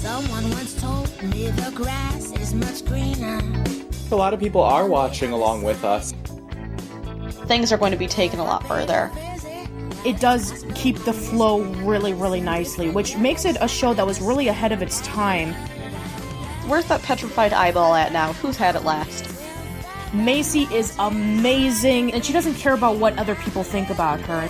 Someone once told me the grass is much greener. A lot of people are watching along with us. Things are going to be taken a lot further. It does keep the flow really, really nicely, which makes it a show that was really ahead of its time. Where's that petrified eyeball at now? Who's had it last? Macy is amazing, and she doesn't care about what other people think about her.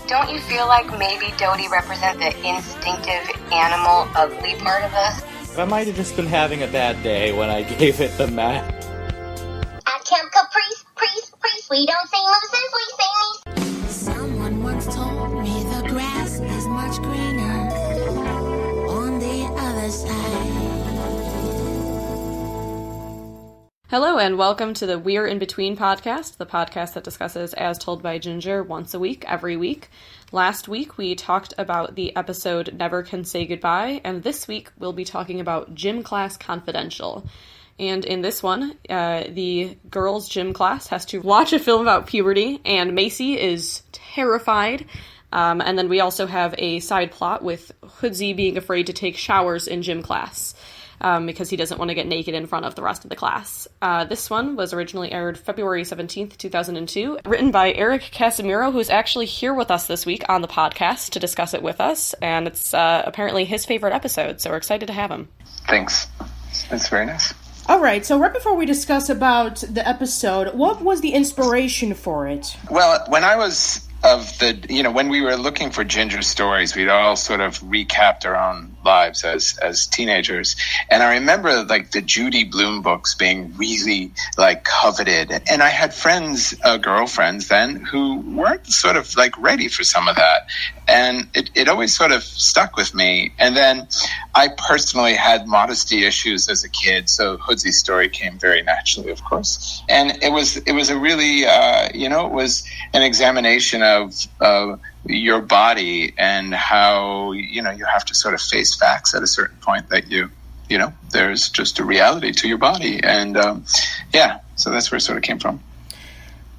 Don't you feel like maybe Dodi represents the instinctive, animal, ugly part of us? I might have just been having a bad day when I gave it the meh. At Camp Caprice, we don't sing mooses, we sing these. Someone once told me the grass is much greener on the other side. Hello and welcome to the We're In Between podcast, the podcast that discusses As Told by Ginger once a week, every week. Last week we talked about the episode Never Can Say Goodbye, and this week we'll be talking about Gym Class Confidential. And in this one, the girls' gym class has to watch a film about puberty, and Macy is terrified. And then we also have a side plot with Hoodsy being afraid to take showers in gym class. Because he doesn't want to get naked in front of the rest of the class. This one was originally aired February 17th, 2002, written by Eryk Casemiro, who's actually here with us this week on the podcast to discuss it with us, and it's apparently his favorite episode, so we're excited to have him. Thanks. That's very nice. All right, so right before we discuss about the episode, what was the inspiration for it? Well, when I was when we were looking for Ginger stories, we'd all sort of recapped our own lives as teenagers. And I remember like the Judy Blume books being really like coveted. And I had girlfriends then who weren't sort of like ready for some of that. And it always sort of stuck with me. And then I personally had modesty issues as a kid. So Hoodsy's story came very naturally, of course. And it was a really, it was an examination of your body and how, you have to sort of face facts at a certain point that there's just a reality to your body. And so that's where it sort of came from.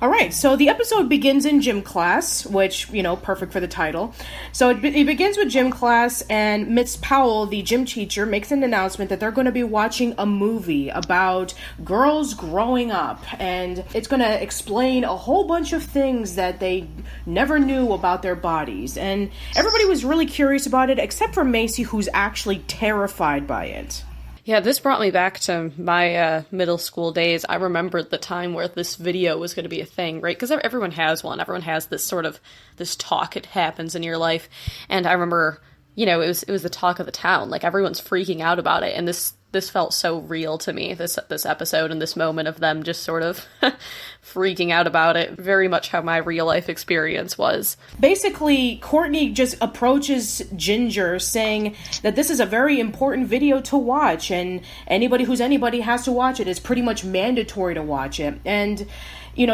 All right, so the episode begins in gym class, which, perfect for the title. So it begins with gym class, and Miss Powell, the gym teacher, makes an announcement that they're going to be watching a movie about girls growing up, and it's going to explain a whole bunch of things that they never knew about their bodies. And everybody was really curious about it, except for Macy, who's actually terrified by it. Yeah, this brought me back to my middle school days. I remembered the time where this video was going to be a thing, right? Because everyone has one. Everyone has this sort of, this talk. It happens in your life. And I remember, it was the talk of the town. Like, everyone's freaking out about it. And this felt so real to me, this episode and this moment of them just sort of freaking out about it. Very much how my real life experience was. Basically, Courtney just approaches Ginger saying that this is a very important video to watch, and anybody who's anybody has to watch it. It's pretty much mandatory to watch it. And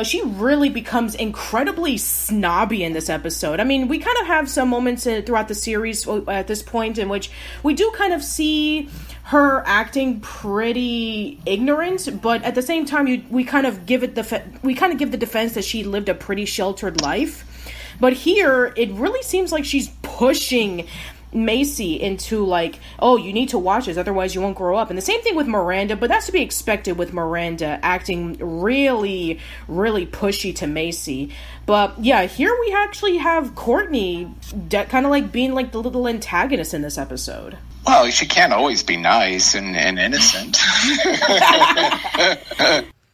she really becomes incredibly snobby in this episode. I mean, we kind of have some moments throughout the series at this point in which we do kind of see her acting pretty ignorant, but at the same time, we kind of give the defense that she lived a pretty sheltered life. But here, it really seems like she's pushing Macy into like, oh, you need to watch this, otherwise you won't grow up. And the same thing with Miranda, but that's to be expected with Miranda acting really, really pushy to Macy. But yeah, here we actually have Courtney kind of like being like the little antagonist in this episode. Well, she can't always be nice and innocent.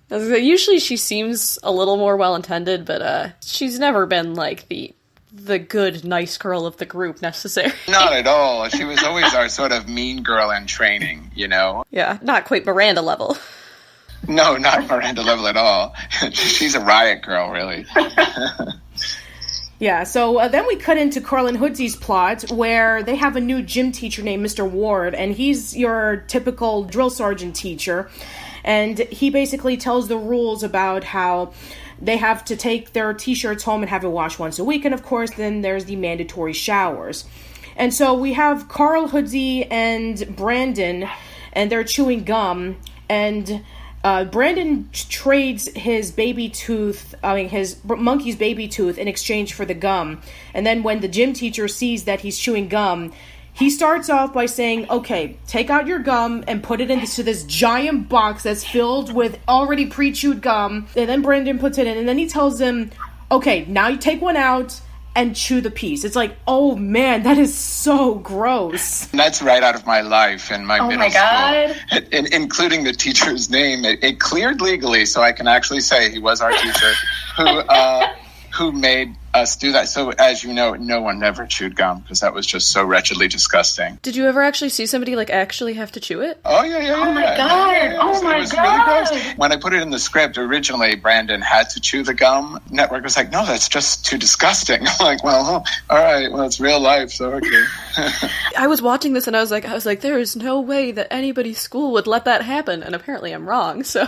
Usually she seems a little more well-intended, but she's never been like the good, nice girl of the group, necessarily. Not at all. She was always our sort of mean girl in training, Yeah, not quite Miranda level. No, not Miranda level at all. She's a riot girl, really. Yeah, so then we cut into Karl and Hoodsy's plot, where they have a new gym teacher named Mr. Ward, and he's your typical drill sergeant teacher. And he basically tells the rules about how they have to take their t-shirts home and have it washed once a week. And of course, then there's the mandatory showers. And so we have Karl, Hoodsy, and Brandon, and they're chewing gum. And Brandon trades his his monkey's baby tooth in exchange for the gum. And then when the gym teacher sees that he's chewing gum, he starts off by saying, okay, take out your gum and put it into this giant box that's filled with already pre-chewed gum. And then Brandon puts it in, and then he tells him, okay, now you take one out and chew the piece. It's like, oh man, that is so gross. And that's right out of my life in my middle school. Including the teacher's name. It cleared legally, so I can actually say he was our teacher who made us do that. So as you know, no one ever chewed gum because that was just so wretchedly disgusting. Did you ever actually see somebody like actually have to chew it? Oh yeah. Oh my god! It was really gross. When I put it in the script, originally Brandon had to chew the gum. Network was like, no, that's just too disgusting. I'm like, well, all right, well, it's real life, so okay. I was watching this and I was like, there is no way that anybody's school would let that happen, and apparently I'm wrong. So.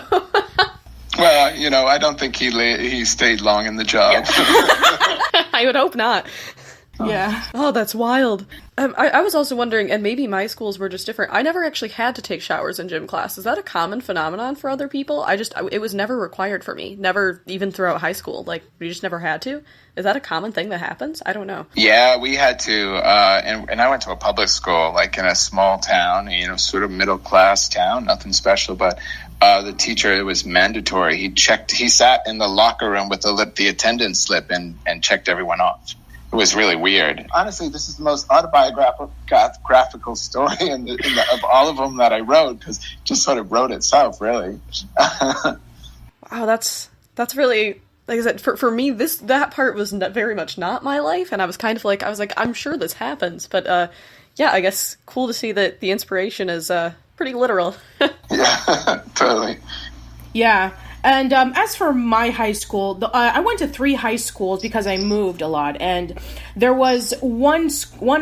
Well, I don't think he stayed long in the job. I would hope not. Yeah. Oh, that's wild. I was also wondering, and maybe my schools were just different, I never actually had to take showers in gym class. Is that a common phenomenon for other people? It was never required for me. Never, even throughout high school. Like, we just never had to? Is that a common thing that happens? I don't know. Yeah, we had to, and I went to a public school, like in a small town, sort of middle-class town, nothing special, but the teacher, it was mandatory. He sat in the locker room with the attendance slip and checked everyone off. It was really weird. Honestly, this is the most autobiographical story of all of them that I wrote, because it just sort of wrote itself, really. Wow, that's really, like I said, for me, that part was very much not my life, and I was kind of like, I'm sure this happens, but yeah, I guess cool to see that the inspiration is pretty literal. Yeah, totally. Yeah. And as for my high school, I went to 3 high schools because I moved a lot. And there was one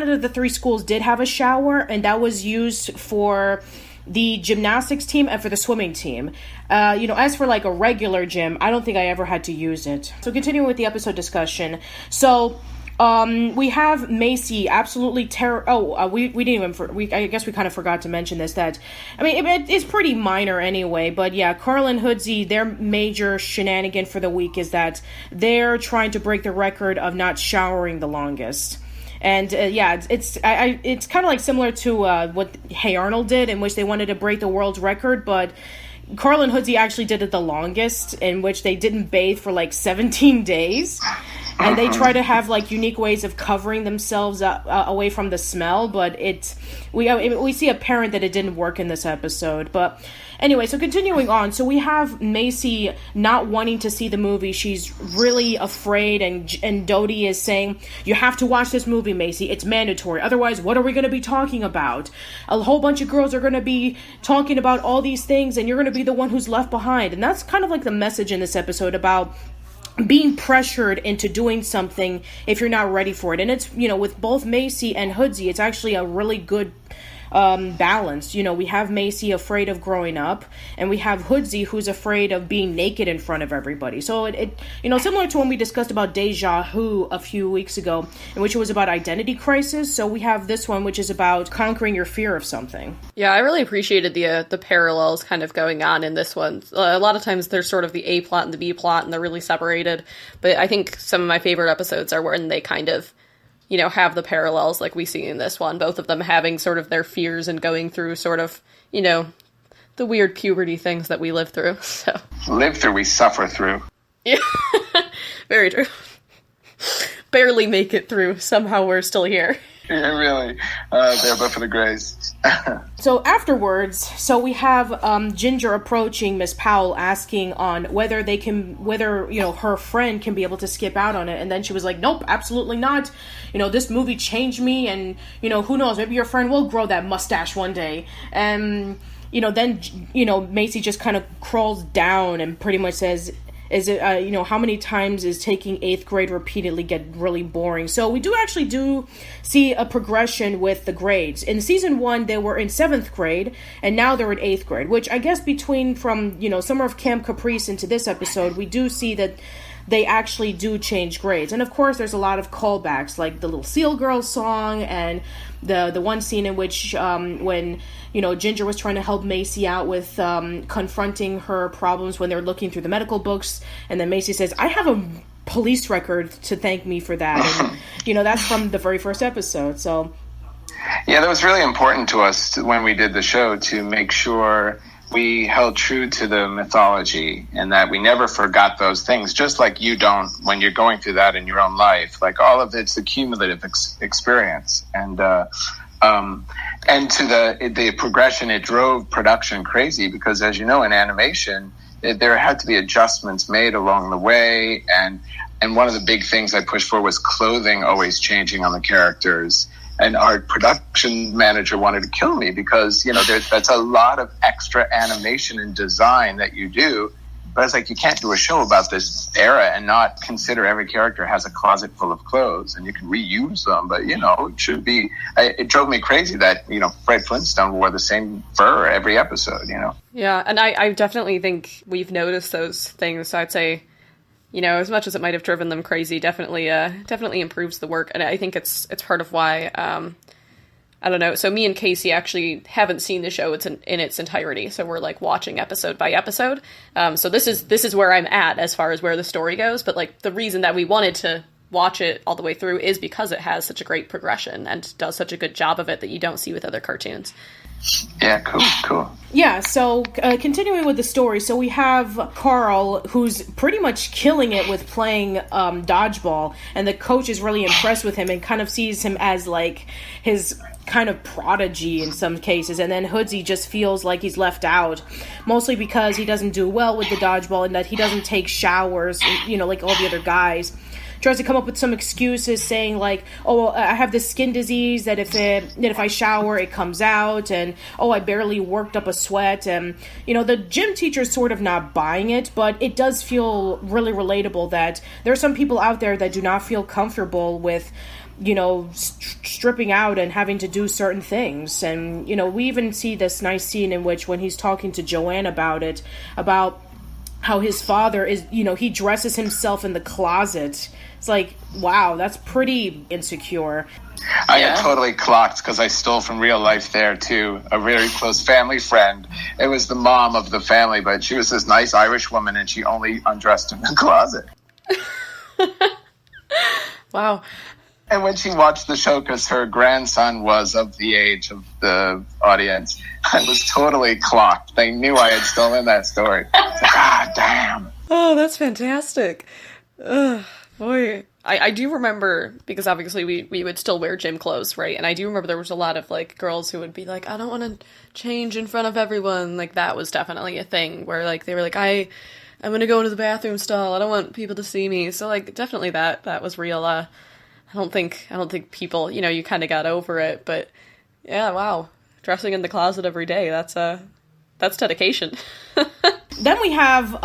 of the 3 schools did have a shower, and that was used for the gymnastics team and for the swimming team. As for like a regular gym, I don't think I ever had to use it. So continuing with the episode discussion. So we have Macy absolutely we didn't even, I guess we kind of forgot to mention this, that, I mean, it's pretty minor anyway, but yeah, Karl and Hoodsie, their major shenanigan for the week is that they're trying to break the record of not showering the longest. And it's kind of like similar to what Hey Arnold did, in which they wanted to break the world's record, but Karl and Hoodsie actually did it the longest, in which they didn't bathe for like 17 days. And they try to have like unique ways of covering themselves away from the smell, but we see apparent that it didn't work in this episode. But anyway, so continuing on, so we have Macy not wanting to see the movie. She's really afraid, and Dodi is saying, you have to watch this movie, Macy. It's mandatory. Otherwise, what are we going to be talking about? A whole bunch of girls are going to be talking about all these things, and you're going to be the one who's left behind. And that's kind of like the message in this episode about being pressured into doing something if you're not ready for it. And it's, with both Macy and Hoodsie, it's actually a really good balance. We have Macy afraid of growing up, and we have Hoodsie who's afraid of being naked in front of everybody. So it similar to when we discussed about Deja Vu a few weeks ago, in which it was about identity crisis. So we have this one, which is about conquering your fear of something. Yeah, I really appreciated the parallels kind of going on in this one. A lot of times there's sort of the A plot and the B plot, and they're really separated. But I think some of my favorite episodes are when they kind of have the parallels like we see in this one, both of them having sort of their fears and going through sort of, the weird puberty things that we live through. So live through, we suffer through. Yeah, very true. Barely make it through. Somehow we're still here. Yeah, really. They're but for the grace. So afterwards, we have Ginger approaching Miss Powell, asking on whether her friend can be able to skip out on it, and then she was like, nope, absolutely not. This movie changed me, and who knows, maybe your friend will grow that mustache one day. And then Macy just kind of crawls down and pretty much says, is it, how many times is taking 8th grade repeatedly get really boring? So we do see a progression with the grades. In season 1, they were in 7th grade, and now they're in 8th grade, which I guess from Summer of Camp Caprice into this episode, we do see that they actually do change grades. And of course, there's a lot of callbacks, like the little Seal Girl song, and the one scene in which when Ginger was trying to help Macy out with confronting her problems when they're looking through the medical books, and then Macy says, I have a police record to thank me for that. And that's from the very first episode. So Yeah, that was really important to us when we did the show, to make sure we held true to the mythology and that we never forgot those things, just like you don't when you're going through that in your own life. Like, all of it's a cumulative experience. And to the progression, it drove production crazy because, as you know, in animation, there had to be adjustments made along the way. And one of the big things I pushed for was clothing always changing on the characters. And our production manager wanted to kill me because, that's a lot of extra animation and design that you do. But it's like, you can't do a show about this era and not consider every character has a closet full of clothes and you can reuse them. But, it should be, it drove me crazy that, Fred Flintstone wore the same fur every episode, Yeah, and I definitely think we've noticed those things. So I'd say, as much as it might have driven them crazy, definitely improves the work. And I think it's part of why, I don't know. So me and Casey actually haven't seen the show in its entirety. So we're like watching episode by episode. So this is where I'm at as far as where the story goes. But like the reason that we wanted to watch it all the way through is because it has such a great progression and does such a good job of it that you don't see with other cartoons. Yeah, cool. Yeah, so continuing with the story, so we have Karl, who's pretty much killing it with playing dodgeball, and the coach is really impressed with him and kind of sees him as like his kind of prodigy in some cases, and then Hoodsy just feels like he's left out, mostly because he doesn't do well with the dodgeball and that he doesn't take showers, like all the other guys. Tries to come up with some excuses saying like, oh, I have this skin disease that if I shower, it comes out. And, oh, I barely worked up a sweat. And, the gym teacher's sort of not buying it, but it does feel really relatable that there are some people out there that do not feel comfortable with, stripping out and having to do certain things. And, we even see this nice scene in which when he's talking to Joanne about how his father is, he dresses himself in the closet. It's like, wow, that's pretty insecure. I got totally clocked because I stole from real life there, too. A very close family friend. It was the mom of the family, but she was this nice Irish woman, and she only undressed in the closet. Wow. And when she watched the show, because her grandson was of the age of the audience, I was totally clocked. They knew I had stolen that story. God damn. Oh, that's fantastic. Ugh, boy. I do remember, because obviously we would still wear gym clothes, right? And I do remember there was a lot of, like, girls who would be like, I don't want to change in front of everyone. Like, that was definitely a thing where, like, they were like, I'm going to go into the bathroom stall. I don't want people to see me. So, like, definitely that was real. I don't think people, you kind of got over it, but yeah, wow. Dressing in the closet every day, that's dedication. Then we have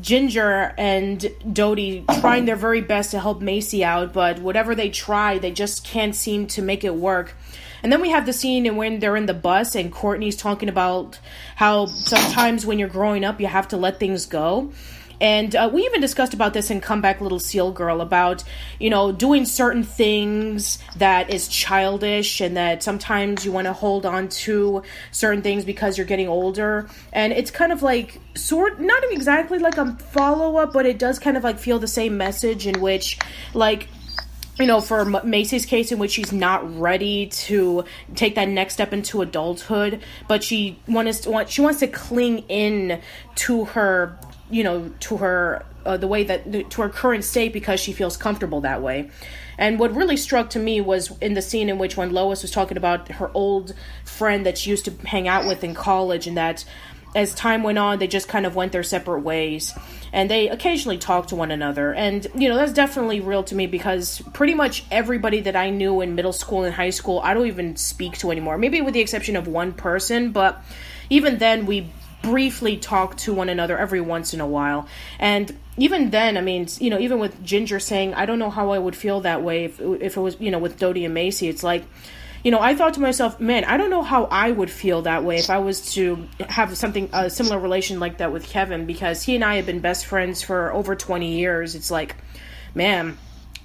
Ginger and Dodi trying their very best to help Macy out, but whatever they try, they just can't seem to make it work. And then we have the scene when they're in the bus and Courtney's talking about how sometimes when you're growing up, you have to let things go. And we even discussed about this in Comeback Little Seal Girl about, doing certain things that is childish and that sometimes you want to hold on to certain things because you're getting older. And it's kind of like, not exactly like a follow-up, but it does kind of like feel the same message in which, like, for Macy's case, in which she's not ready to take that next step into adulthood, but she wants to cling in to her, to her the way that to her current state because she feels comfortable that way. And what really struck to me was in the scene in which when Lois was talking about her old friend that she used to hang out with in college, and that as time went on, they just kind of went their separate ways. And they occasionally talked to one another. And, that's definitely real to me because pretty much everybody that I knew in middle school and high school, I don't even speak to anymore. Maybe with the exception of one person, but even then we briefly talk to one another every once in a while. And even then, I mean, even with Ginger saying, I don't know how I would feel that way if it was, with Dodi and Macy, it's like, I thought to myself, man, I don't know how I would feel that way if I was to have a similar relation like that with Kevin, because he and I have been best friends for over 20 years. It's like, man,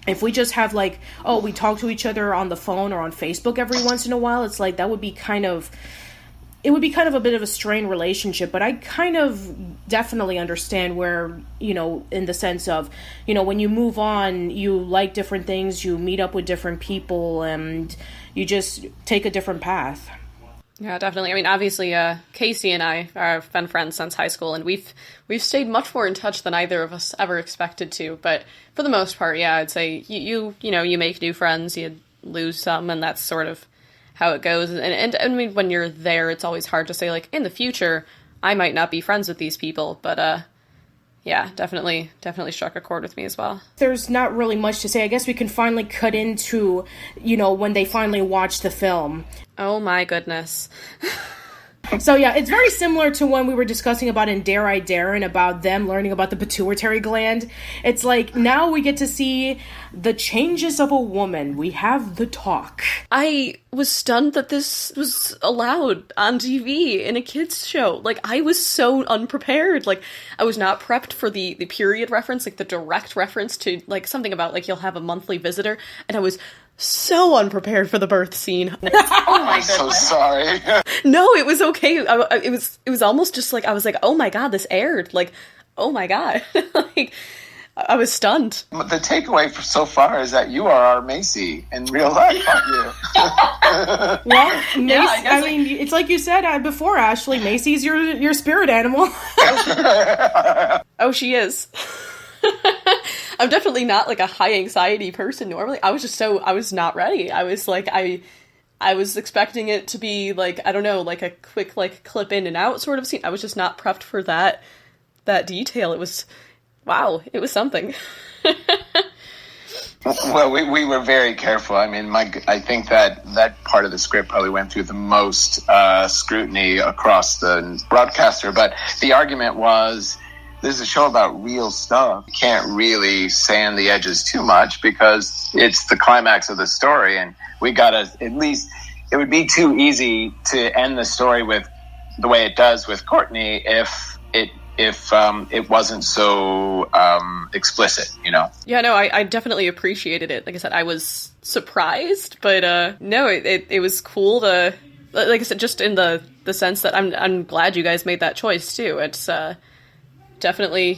if we just have like, we talk to each other on the phone or on Facebook every once in a while, it's like that would be kind of a bit of a strained relationship. But I kind of definitely understand where, in the sense of, when you move on, you like different things, you meet up with different people, and you just take a different path. Yeah, definitely. I mean, obviously, Casey and I have been friends since high school, and we've stayed much more in touch than either of us ever expected to. But for the most part, yeah, I'd say you make new friends, you lose some, and that's sort of how it goes. And I mean, when you're there, it's always hard to say, like, in the future, I might not be friends with these people, but yeah, definitely struck a chord with me as well. There's not really much to say. I guess we can finally cut into, when they finally watch the film. Oh my goodness. So yeah, it's very similar to when we were discussing about in Dare I Dare and about them learning about the pituitary gland. It's like, now we get to see the changes of a woman. We have the talk. I was stunned that this was allowed on TV in a kids show. Like, I was so unprepared. Like, I was not prepped for the period reference, like the direct reference to, like, something about, like, you'll have a monthly visitor. And I was so unprepared for the birth scene. Oh my goodness. I'm so sorry. No, it was okay. It was almost just like, I was like, oh my god, this aired. Like, oh my god. Like, I was stunned. The takeaway so far is that you are our Macy in real life, aren't you? Well, Macy, I mean, it's like you said before, Ashley, Macy's your spirit animal. Oh, she is. I'm definitely not, like, a high anxiety person normally. I was not ready. I was like, I was expecting it to be, like, I don't know, like a quick, like, clip in and out sort of scene. I was just not prepped for that detail. It was, wow, it was something. Well, we were very careful. I mean, I think that part of the script probably went through the most scrutiny across the broadcaster, but the argument was, this is a show about real stuff. You can't really sand the edges too much because it's the climax of the story, and we gotta, at least, it would be too easy to end the story with the way it does with Courtney if it wasn't so explicit, Yeah, no, I definitely appreciated it. Like I said, I was surprised, but no, it was cool to, like I said, just in the sense that I'm glad you guys made that choice too. It's definitely,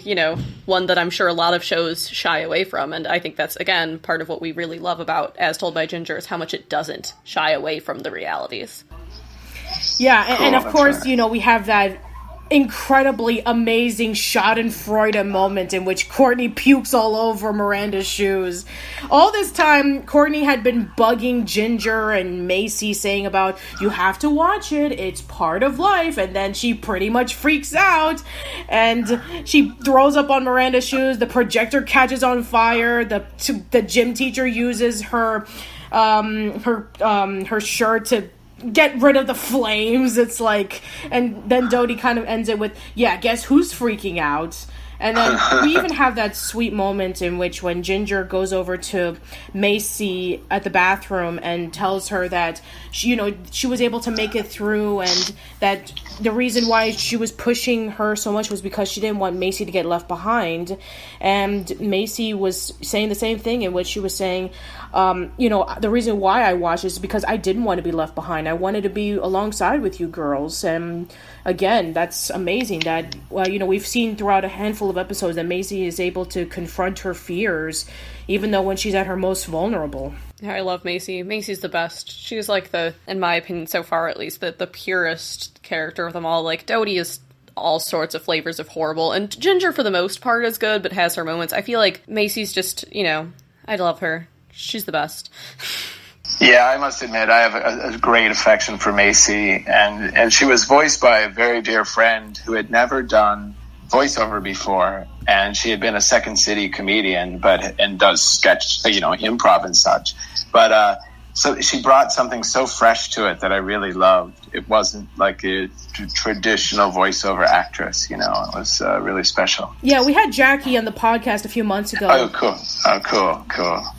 one that I'm sure a lot of shows shy away from, and I think that's, again, part of what we really love about As Told by Ginger is how much it doesn't shy away from the realities. Yeah, Cool, and of course, right. We have that incredibly amazing Schadenfreude moment in which Courtney pukes all over Miranda's shoes. All this time, Courtney had been bugging Ginger and Macy, saying about, you have to watch it, it's part of life, and then she pretty much freaks out, and she throws up on Miranda's shoes, the projector catches on fire, the gym teacher uses her shirt to get rid of the flames. It's like, and then Dodi kind of ends it with, yeah, guess who's freaking out? And then we even have that sweet moment in which when Ginger goes over to Macy at the bathroom and tells her that she was able to make it through, and that the reason why she was pushing her so much was because she didn't want Macy to get left behind. And Macy was saying the same thing, in which she was saying, the reason why I watched is because I didn't want to be left behind. I wanted to be alongside with you girls. And again, that's amazing that, we've seen throughout a handful of episodes that Macy is able to confront her fears, even though when she's at her most vulnerable. Yeah, I love Macy. Macy's the best. She's like in my opinion so far at least, the purest character of them all. Like, Dodi is all sorts of flavors of horrible, and Ginger for the most part is good, but has her moments. I feel like Macy's just, I love her. She's the best. Yeah, I must admit, I have a great affection for Macy, and she was voiced by a very dear friend who had never done voiceover before, and she had been a Second City comedian, and does sketch, improv and such. But so she brought something so fresh to it that I really loved. It wasn't like a traditional voiceover actress, it was really special. Yeah, we had Jackie on the podcast a few months ago. Oh, cool.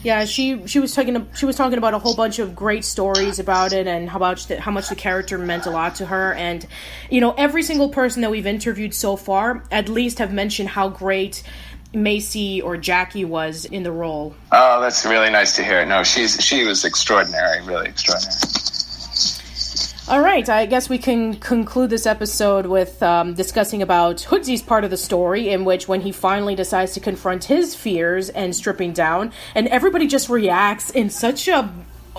Yeah, she was talking about a whole bunch of great stories about it, and how much the character meant a lot to her. And every single person that we've interviewed so far at least have mentioned how great Macy or Jackie was in the role. Oh, that's really nice to hear. No, she was extraordinary, really extraordinary. All right, I guess we can conclude this episode with discussing about Hoodsy's part of the story, in which when he finally decides to confront his fears and stripping down, and everybody just reacts in such a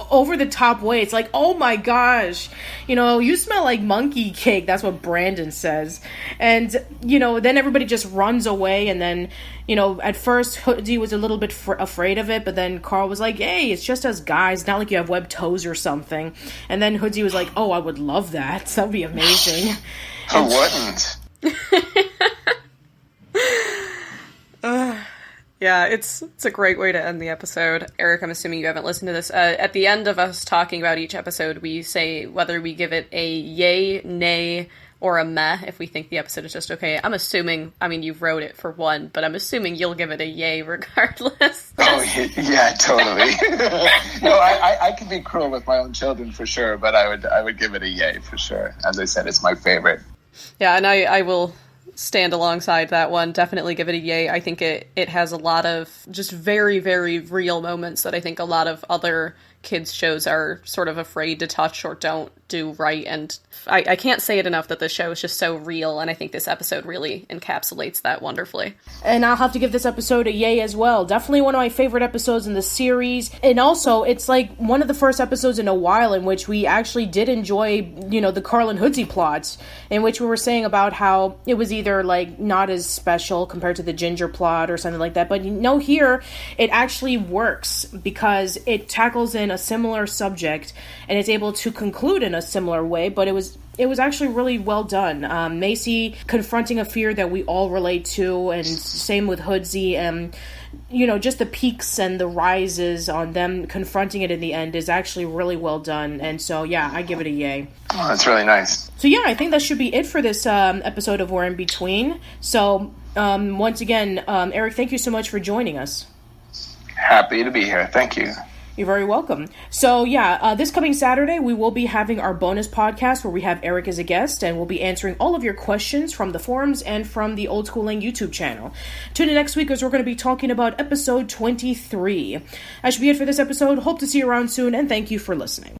over-the-top way. It's like, oh my gosh, you smell like monkey cake. That's what Brandon says. And, then everybody just runs away, and then, at first Hoodsy was a little bit afraid of it, but then Karl was like, hey, it's just us guys, not like you have webbed toes or something. And then Hoodsy was like, oh, I would love that. That would be amazing. Who wouldn't? Yeah, it's a great way to end the episode. Eryk, I'm assuming you haven't listened to this. At the end of us talking about each episode, we say whether we give it a yay, nay, or a meh if we think the episode is just okay. I'm assuming, you wrote it for one, but I'm assuming you'll give it a yay regardless. Oh, yeah, totally. No, I can be cruel with my own children for sure, but I would give it a yay for sure. As I said, it's my favorite. Yeah, and I will stand alongside that one. Definitely give it a yay. I think it has a lot of just very, very real moments that I think a lot of other kids shows are sort of afraid to touch or don't do right, and I can't say it enough that this show is just so real, and I think this episode really encapsulates that wonderfully. And I'll have to give this episode a yay as well. Definitely one of my favorite episodes in the series, and also it's like one of the first episodes in a while in which we actually did enjoy, the Karl and Hoodsy plots, in which we were saying about how it was either like not as special compared to the Ginger plot or something like that, but here it actually works because it tackles in a similar subject and it's able to conclude in a similar way, but it was actually really well done. Macy confronting a fear that we all relate to, and same with Hoodsy, and just the peaks and the rises on them confronting it in the end is actually really well done. And so I give it a yay. Oh, that's really nice. So I think that should be it for this episode of We're in Between. So once again, Eryk, thank you so much for joining us. Happy to be here. Thank you. You're very welcome. So this coming Saturday, we will be having our bonus podcast where we have Eryk as a guest, and we'll be answering all of your questions from the forums and from the Old School Lang YouTube channel. Tune in next week as we're going to be talking about episode 23. That should be it for this episode. Hope to see you around soon, and thank you for listening.